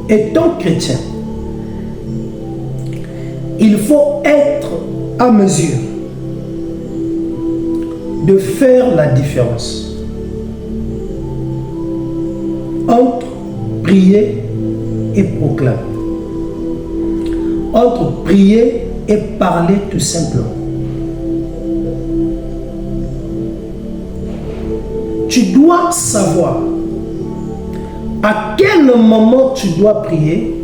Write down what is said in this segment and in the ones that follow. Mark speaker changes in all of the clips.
Speaker 1: étant chrétien, il faut être à mesure de faire la différence entre prier et proclamer, entre prier et parler tout simplement. Tu dois savoir à quel moment tu dois prier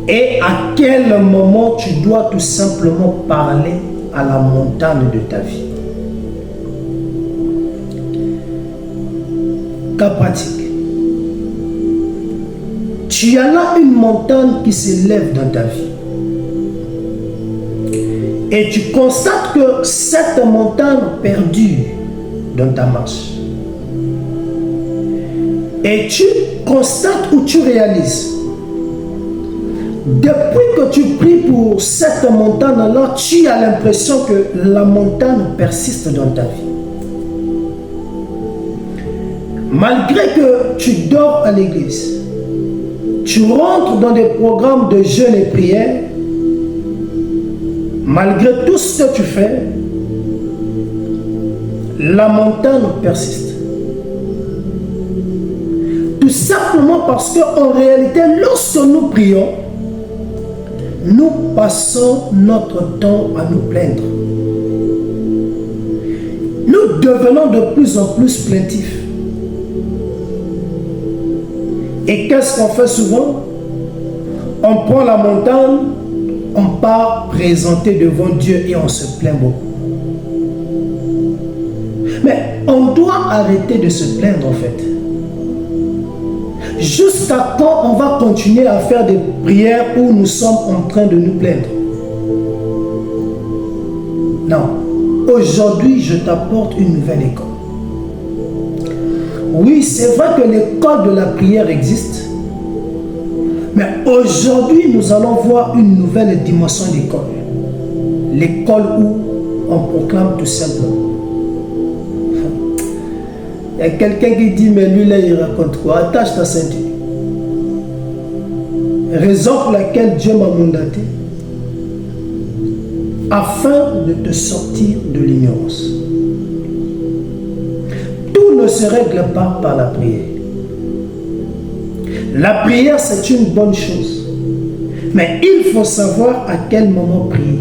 Speaker 1: et à quel moment tu dois tout simplement parler à la montagne de ta vie. Cas pratique. Tu as là une montagne qui s'élève dans ta vie. Et tu constates que cette montagne perdure dans ta marche. Et tu constates ou tu réalises, depuis que tu pries pour cette montagne-là, tu as l'impression que la montagne persiste dans ta vie. Malgré que tu dors à l'église, tu rentres dans des programmes de jeûne et prière, malgré tout ce que tu fais, la montagne persiste. Tout simplement parce qu'en réalité, lorsque nous prions, nous passons notre temps à nous plaindre. Nous devenons de plus en plus plaintifs. Et qu'est-ce qu'on fait souvent? On prend la montagne, on part présenter devant Dieu et on se plaint beaucoup. Mais on doit arrêter de se plaindre en fait. Jusqu'à quand on va continuer à faire des prières où nous sommes en train de nous plaindre? Non. Aujourd'hui, je t'apporte une nouvelle école. Oui, c'est vrai que l'école de la prière existe. Mais aujourd'hui, nous allons voir une nouvelle dimension d'école. L'école où on proclame tout simplement. Il y a quelqu'un qui dit, mais lui là, il raconte quoi? Attache ta ceinture. Raison pour laquelle Dieu m'a mandaté, afin de te sortir de l'ignorance. Tout ne se règle pas par la prière. La prière, c'est une bonne chose. Mais il faut savoir à quel moment prier.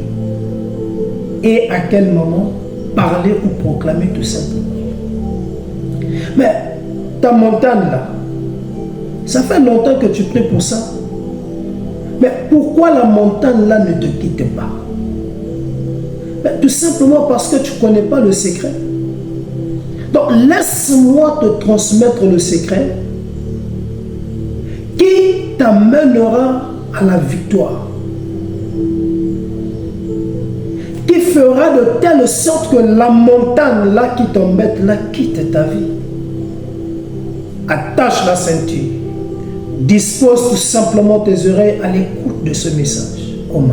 Speaker 1: Et à quel moment parler ou proclamer tout simplement. Mais ta montagne là, ça fait longtemps que tu pries pour ça. Mais pourquoi la montagne là ne te quitte pas? Mais tout simplement parce que tu ne connais pas le secret. Donc laisse-moi te transmettre le secret qui t'amènera à la victoire. Qui fera de telle sorte que la montagne là qui t'embête là quitte ta vie. Attache la ceinture. Dispose tout simplement tes oreilles à l'écoute de ce message. Oh my.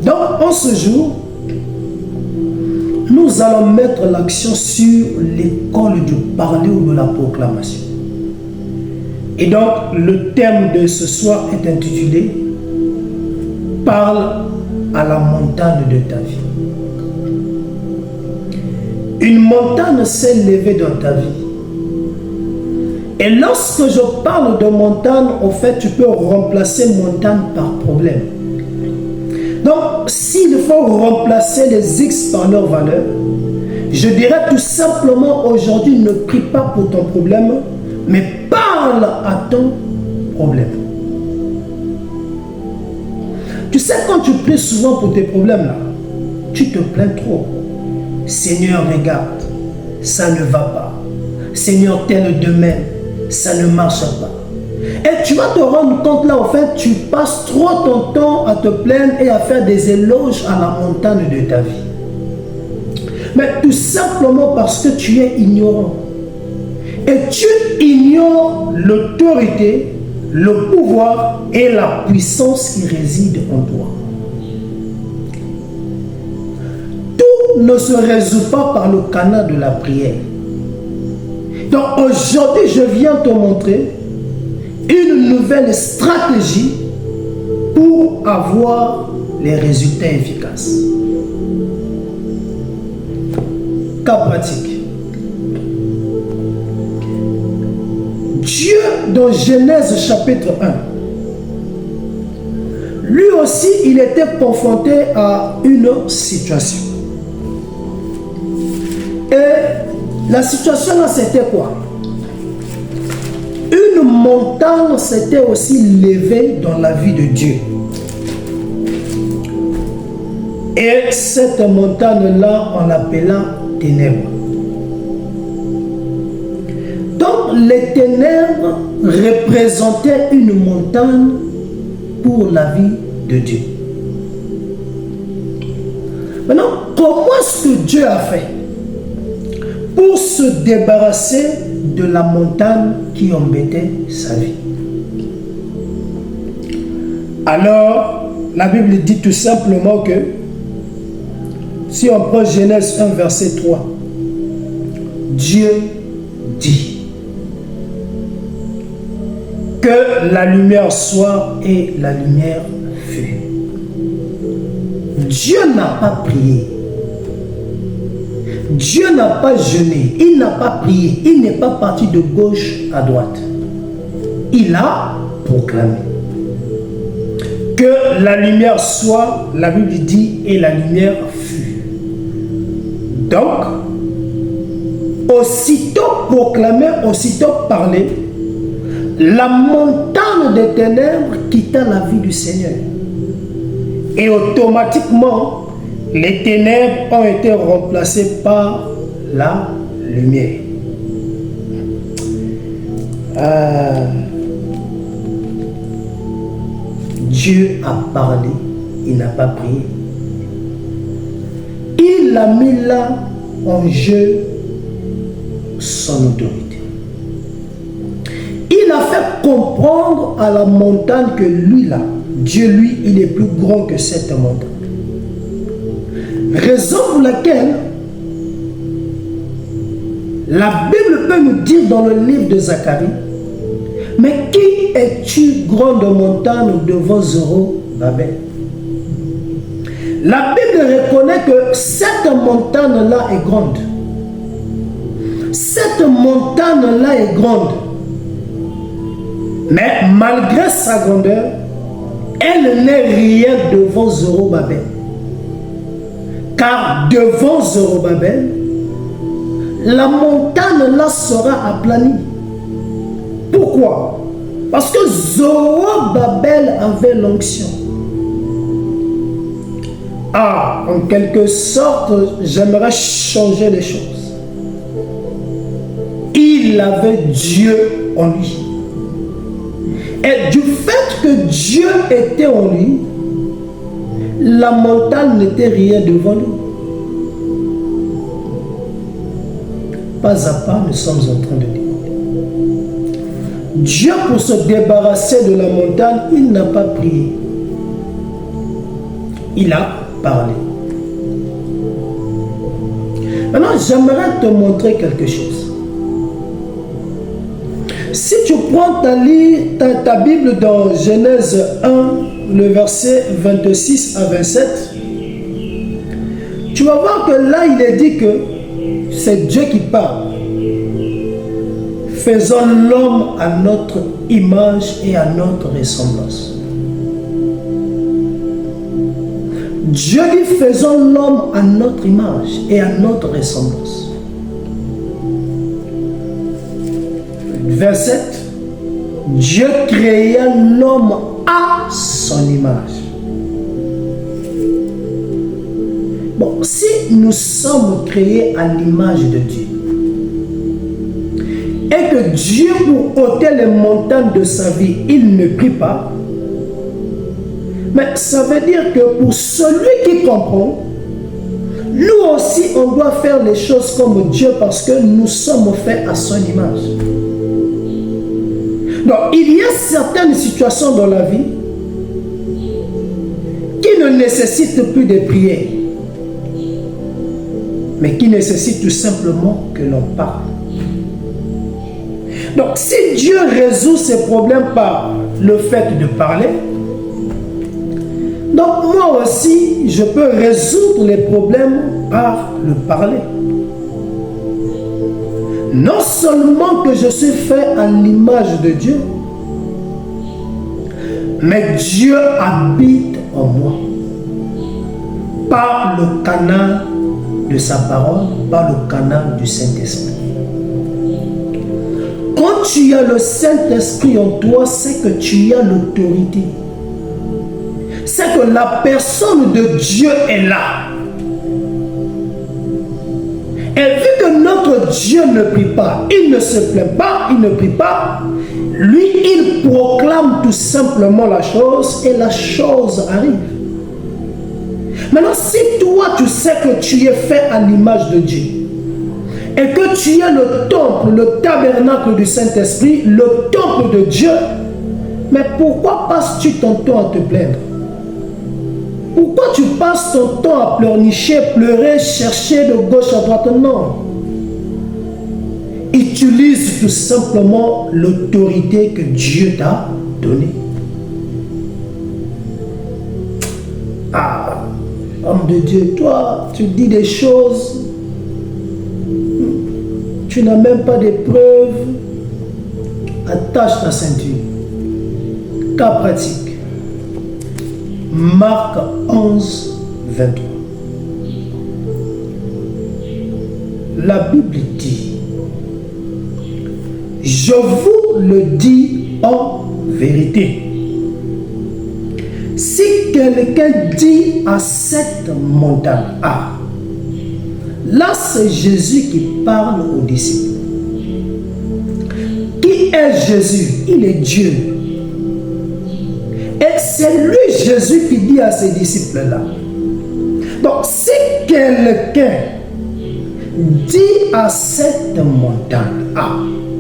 Speaker 1: Donc, en ce jour, nous allons mettre l'accent sur l'école du parler ou de la proclamation. Et donc, le thème de ce soir est intitulé « Parle à la montagne de ta vie ». Une montagne s'est levée dans ta vie. Et lorsque je parle de montagne, en fait, tu peux remplacer montagne par problème. Donc, s'il faut remplacer les X par leur valeur, je dirais tout simplement aujourd'hui, ne prie pas pour ton problème, mais parle à ton problème. Tu sais, quand tu pries souvent pour tes problèmes, là, tu te plains trop. Seigneur, regarde, ça ne va pas. Seigneur, tel domaine, ça ne marche pas. Et tu vas te rendre compte là, en fait, tu passes trop ton temps à te plaindre et à faire des éloges à la montagne de ta vie. Mais tout simplement parce que tu es ignorant. Et tu ignores l'autorité, le pouvoir et la puissance qui réside en toi. Tout ne se résout pas par le canal de la prière. Donc aujourd'hui, je viens te montrer une nouvelle stratégie pour avoir les résultats efficaces. Cas pratique. Dieu, dans Genèse chapitre 1, lui aussi, il était confronté à une situation. Et la situation là, c'était quoi? Une montagne s'était aussi levée dans la vie de Dieu. Et cette montagne-là, on l'appela ténèbres. Donc, les ténèbres représentaient une montagne pour la vie de Dieu. Maintenant, comment est-ce que Dieu a fait pour se débarrasser de la montagne qui embêtait sa vie? Alors, la Bible dit tout simplement que, si on prend Genèse 1, verset 3, Dieu dit que la lumière soit et la lumière fut. Dieu n'a pas prié. Dieu n'a pas jeûné. Il n'a pas prié. Il n'est pas parti de gauche à droite. Il a proclamé que la lumière soit, la Bible dit, et la lumière fut. Donc, aussitôt proclamé, aussitôt parlé, la montagne des ténèbres quitta la vie du Seigneur. Et automatiquement, les ténèbres ont été remplacées par la lumière. Dieu a parlé, il n'a pas prié. Il a mis là en jeu son autorité. Il a fait comprendre à la montagne que lui là, Dieu lui, il est plus grand que cette montagne. Raison pour laquelle la Bible peut nous dire dans le livre de Zacharie, mais qui es-tu, grande montagne, devant Zorobabel? La Bible reconnaît que cette montagne-là est grande. Cette montagne-là est grande. Mais malgré sa grandeur, elle n'est rien devant Zorobabel. Car devant Zorobabel, la montagne-là sera aplanie. Pourquoi? Parce que Zorobabel avait l'onction. En quelque sorte, j'aimerais changer les choses. Il avait Dieu en lui. Et du fait que Dieu était en lui, la montagne n'était rien devant lui. Pas à pas, nous sommes en train de découvrir. Dieu, pour se débarrasser de la montagne, il n'a pas prié. Il a parlé. Maintenant, j'aimerais te montrer quelque chose. Si tu prends ta Bible dans Genèse 1, le verset 26 à 27, tu vas voir que là, il est dit que c'est Dieu qui parle. Faisons l'homme à notre image et à notre ressemblance. Dieu dit, faisons l'homme à notre image et à notre ressemblance. Verset 7. Dieu créa l'homme à son image. Bon, si nous sommes créés à l'image de Dieu, et que Dieu, pour ôter les montagnes de sa vie, il ne prie pas, mais ça veut dire que pour celui qui comprend, nous aussi, on doit faire les choses comme Dieu parce que nous sommes faits à son image. Donc, il y a certaines situations dans la vie qui ne nécessitent plus de prière, mais qui nécessitent tout simplement que l'on parle. Donc, si Dieu résout ses problèmes par le fait de parler, donc moi aussi, je peux résoudre les problèmes par le parler. Non seulement que je suis fait à l'image de Dieu, mais Dieu habite en moi par le canal de sa parole, par le canal du Saint-Esprit. Quand tu as le Saint-Esprit en toi, c'est que tu as l'autorité. C'est que la personne de Dieu est là. Et vu que notre Dieu ne prie pas, il ne se plaint pas, il ne prie pas, lui, il proclame tout simplement la chose et la chose arrive. Maintenant, si toi, tu sais que tu es fait à l'image de Dieu et que tu es le temple, le tabernacle du Saint-Esprit, le temple de Dieu, mais pourquoi passes-tu ton temps à te plaindre? Pourquoi tu passes ton temps à pleurnicher, pleurer, chercher de gauche à droite? Non. Utilise tout simplement l'autorité que Dieu t'a donnée. Ah, homme de Dieu, toi, tu dis des choses, tu n'as même pas de preuves. Attache ta ceinture. Cas pratique. Marc 11, 23. La Bible dit: je vous le dis en vérité. Si quelqu'un dit à cette montagne, ah, là c'est Jésus qui parle aux disciples. Qui est Jésus? Il est Dieu. Et c'est lui, Jésus, qui dit à ses disciples-là. Donc, si quelqu'un dit à cette montagne, ah,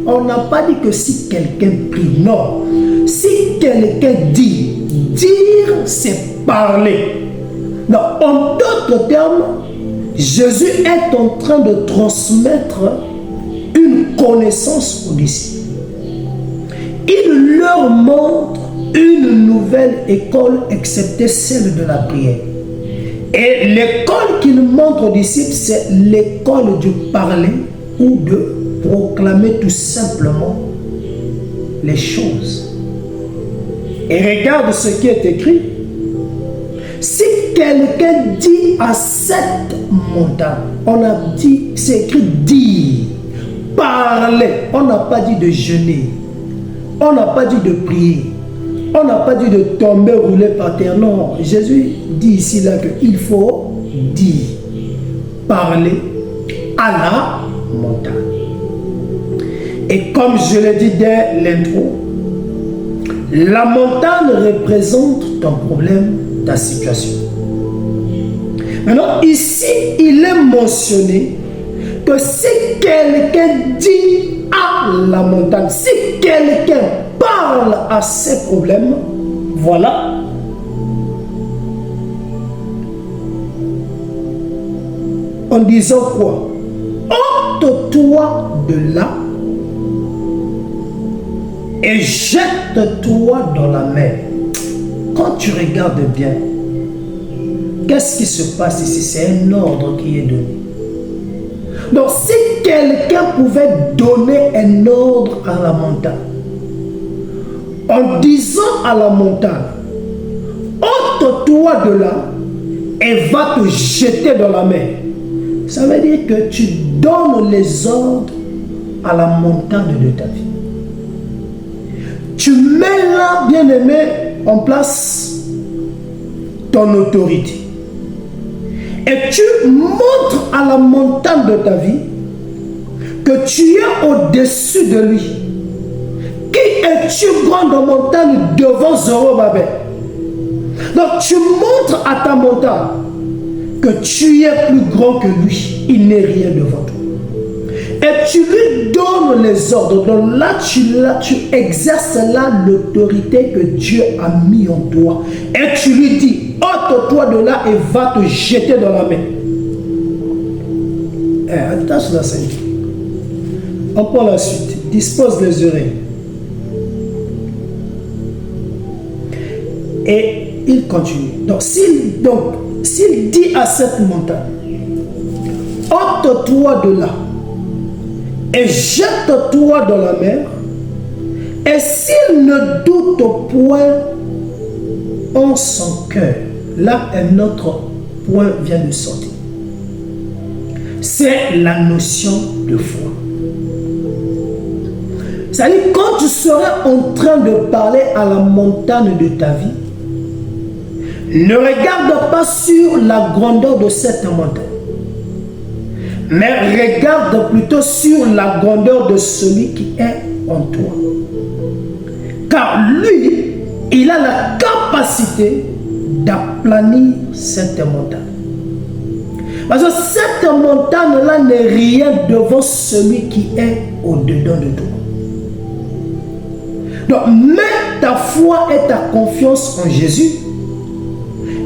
Speaker 1: on n'a pas dit que si quelqu'un prie, non. Si quelqu'un dit, dire, c'est parler. Donc, en d'autres termes, Jésus est en train de transmettre une connaissance aux disciples. Il leur montre une nouvelle école excepté celle de la prière. Et l'école qu'il montre aux disciples, c'est l'école du parler ou de proclamer tout simplement les choses. Et regarde ce qui est écrit. Si quelqu'un dit à cette montagne, on a dit, c'est écrit dire, parler. On n'a pas dit de jeûner. On n'a pas dit de prier. On n'a pas dit de tomber, rouler par terre. Non, Jésus dit ici là qu'il faut dire, parler à la montagne. Et comme je l'ai dit dès l'intro, la montagne représente ton problème, ta situation. Maintenant, ici, il est mentionné que si quelqu'un dit à la montagne, si quelqu'un parle à ses problèmes, voilà. En disant quoi? Ôte-toi de là et jette-toi dans la mer. Quand tu regardes bien, qu'est-ce qui se passe ici? C'est un ordre qui est donné. Donc, si quelqu'un pouvait donner un ordre à la montagne, en disant à la montagne, ôte-toi de là et va te jeter dans la mer, ça veut dire que tu donnes les ordres à la montagne de ta vie. Tu mets là, bien-aimé, en place ton autorité. Et tu montres à la montagne de ta vie que tu es au-dessus de lui. Qui es-tu, grande montagne, devant Zorobabel? Donc tu montres à ta montagne que tu es plus grand que lui. Il n'est rien devant toi. Et tu lui donnes les ordres. Donc là, tu exerces là l'autorité que Dieu a mis en toi. Et tu lui dis, ôte-toi de là et va te jeter dans la mer. Attache la ceinture. On prend la suite. dispose les oreilles. Et il continue. Donc, s'il dit à cette montagne, ôte-toi de là et jette-toi dans la mer, et s'il ne doute point en son cœur, là un autre point vient de sortir. C'est la notion de foi. C'est-à-dire, quand tu seras en train de parler à la montagne de ta vie, ne regarde pas sur la grandeur de cette montagne, mais regarde plutôt sur la grandeur de celui qui est en toi. Car lui, il a la capacité d'aplanir cette montagne. Parce que cette montagne-là n'est rien devant celui qui est au-dedans de toi. Donc, mets ta foi et ta confiance en Jésus.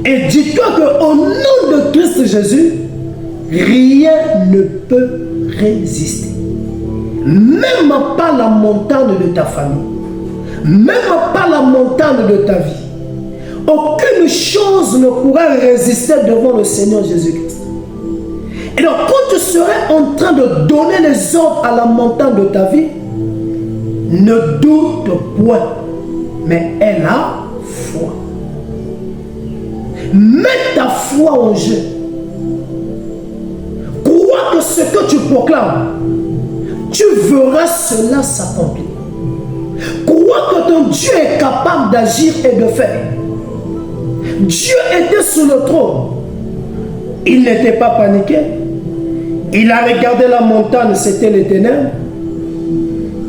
Speaker 1: Et dis-toi qu'au nom de Christ Jésus, rien ne peut résister. Même pas la montagne de ta famille. Même pas la montagne de ta vie. Aucune chose ne pourra résister devant le Seigneur Jésus-Christ. Et donc, quand tu serais en train de donner les ordres à la montagne de ta vie, ne doute point, mais elle a foi. Mets ta foi en jeu. Crois que ce que tu proclames, tu verras cela s'accomplir. Crois que ton Dieu est capable d'agir et de faire. Dieu était sur le trône. Il n'était pas paniqué. Il a regardé la montagne, c'était les ténèbres.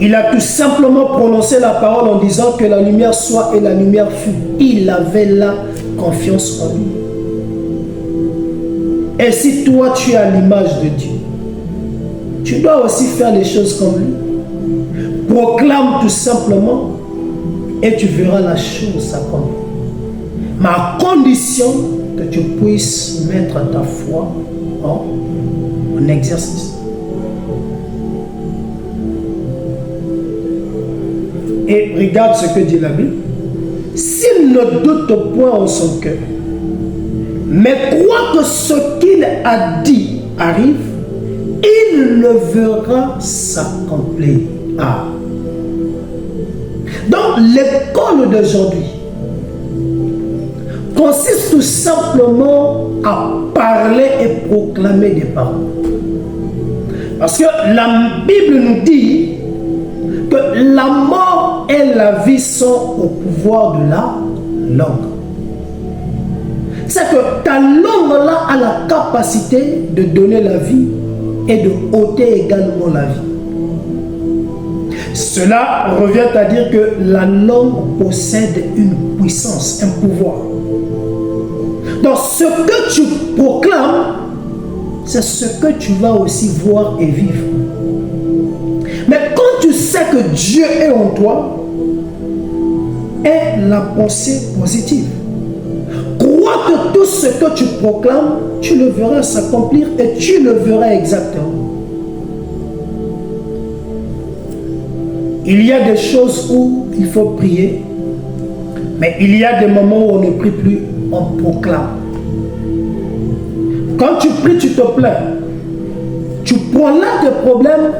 Speaker 1: Il a tout simplement prononcé la parole en disant que la lumière soit et la lumière fut. Il avait la confiance en lui. Et si toi tu es à l'image de Dieu, tu dois aussi faire les choses comme lui. Proclame tout simplement et tu verras la chose s'accomplir. Mais à condition que tu puisses mettre ta foi en exercice. Et regarde ce que dit la Bible. S'il ne doute point en son cœur, mais croit que ce qu'il a dit arrive, il le verra s'accomplir. Ah. Donc l'école d'aujourd'hui consiste tout simplement à parler et proclamer des paroles. Parce que la Bible nous dit que la mort et la vie sont au pouvoir de la langue. C'est que ta langue là a la capacité de donner la vie et de ôter également la vie. Cela revient à dire que la langue possède une puissance, un pouvoir. Donc ce que tu proclames, c'est ce que tu vas aussi voir et vivre. Mais quand tu sais que Dieu est en toi, est la pensée positive. Crois que tout ce que tu proclames, tu le verras s'accomplir et tu le verras exactement. Il y a des choses où il faut prier, mais il y a des moments où on ne prie plus, on proclame. Quand tu pries, tu te plains. Tu prends là tes problèmes,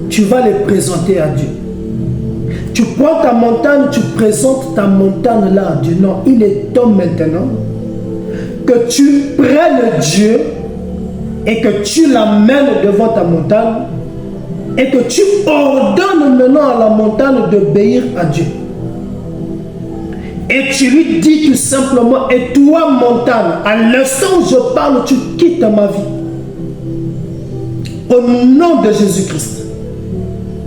Speaker 1: tu vas les présenter à Dieu. Tu prends ta montagne, tu présentes ta montagne là à Dieu. Non, il est temps maintenant que tu prennes Dieu et que tu l'amènes devant ta montagne et que tu ordonnes maintenant à la montagne d'obéir à Dieu. Et tu lui dis tout simplement, et toi montagne, à l'instant où je parle, tu quittes ma vie. Au nom de Jésus-Christ,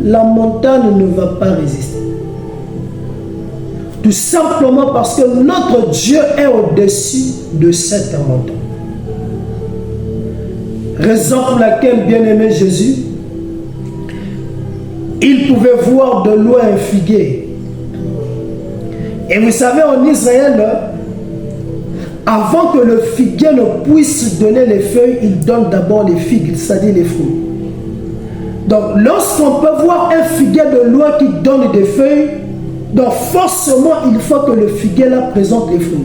Speaker 1: la montagne ne va pas résister. Tout simplement parce que notre Dieu est au-dessus de cette montagne. Raison pour laquelle, bien-aimé Jésus, il pouvait voir de loin un figuier. Et vous savez, en Israël, avant que le figuier ne puisse donner les feuilles, il donne d'abord les figues, c'est-à-dire les fruits. Donc, lorsqu'on peut voir un figuier donne des feuilles, donc forcément il faut que le figuier là présente les fruits.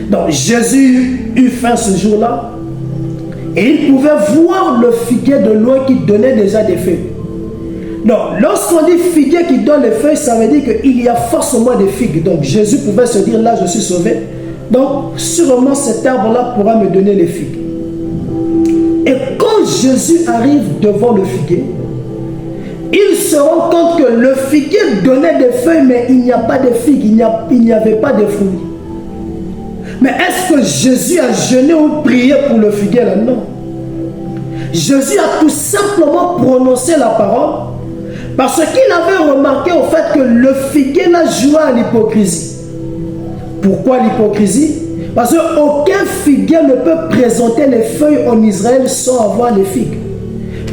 Speaker 1: Donc Jésus eut faim ce jour-là et il pouvait voir le figuier de loin qui donnait déjà des feuilles. Donc lorsqu'on dit figuier qui donne les feuilles, ça veut dire qu'il y a forcément des figues. Donc Jésus pouvait se dire là je suis sauvé. Donc sûrement cet arbre-là pourra me donner les figues. Et quand Jésus arrive devant le figuier, il se rend compte que le figuier donnait des feuilles, mais il n'y a pas de figues, il n'y avait pas de fruits. Mais est-ce que Jésus a jeûné ou prié pour le figuier là? Non. Jésus a tout simplement prononcé la parole parce qu'il avait remarqué au fait que le figuier là jouait à l'hypocrisie. Pourquoi l'hypocrisie? Parce qu'aucun figuier ne peut présenter les feuilles en Israël sans avoir les figues.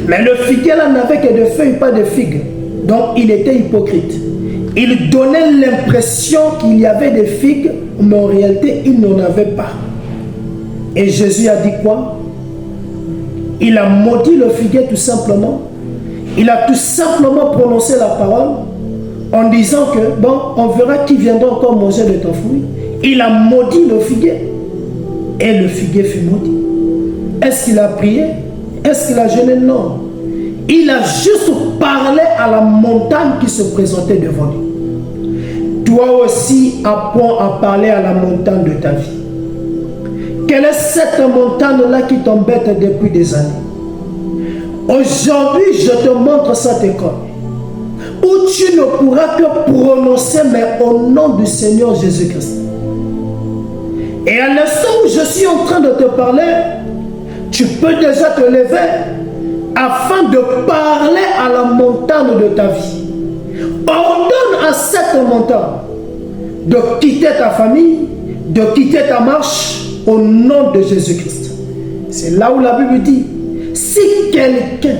Speaker 1: Mais le figuier là n'avait que des feuilles, pas de figues. Donc il était hypocrite. Il donnait l'impression qu'il y avait des figues, mais en réalité il n'en avait pas. Et Jésus a dit quoi? Il a maudit le figuier tout simplement. Il a tout simplement prononcé la parole en disant que bon, on verra qui viendra encore manger de ton fruit. Il a maudit le figuier et le figuier fut maudit. Est-ce qu'il a prié? Est-ce qu'il a jeûné? Non. Il a juste parlé à la montagne qui se présentait devant lui. Toi aussi, apprends à parler à la montagne de ta vie. Quelle est cette montagne-là qui t'embête depuis des années? Aujourd'hui, je te montre cette école où tu ne pourras que prononcer, mais au nom du Seigneur Jésus-Christ. Et à l'instant où je suis en train de te parler, tu peux déjà te lever afin de parler à la montagne de ta vie. Ordonne à cette montagne de quitter ta famille, de quitter ta marche au nom de Jésus-Christ. C'est là où la Bible dit, si quelqu'un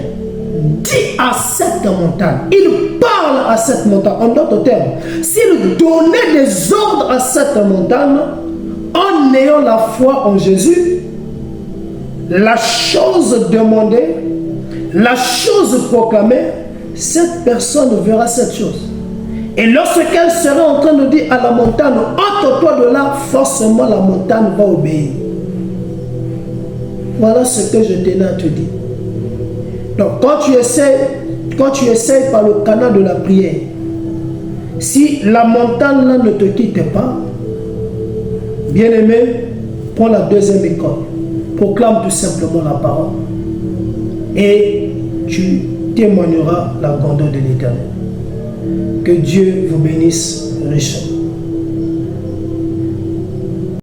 Speaker 1: dit à cette montagne, il parle à cette montagne, en d'autres termes, s'il donnait des ordres à cette montagne, en ayant la foi en Jésus, la chose demandée, la chose proclamée, cette personne verra cette chose. Et lorsqu'elle sera en train de dire à la montagne, ôte-toi de là, forcément la montagne va obéir. Voilà ce que je tenais à te dire. Donc quand tu essaies par le canal de la prière, si la montagne là ne te quitte pas, bien-aimé, prends la deuxième école. Proclame tout simplement la parole. Et tu témoigneras la grandeur de l'Éternel. Que Dieu vous bénisse richement.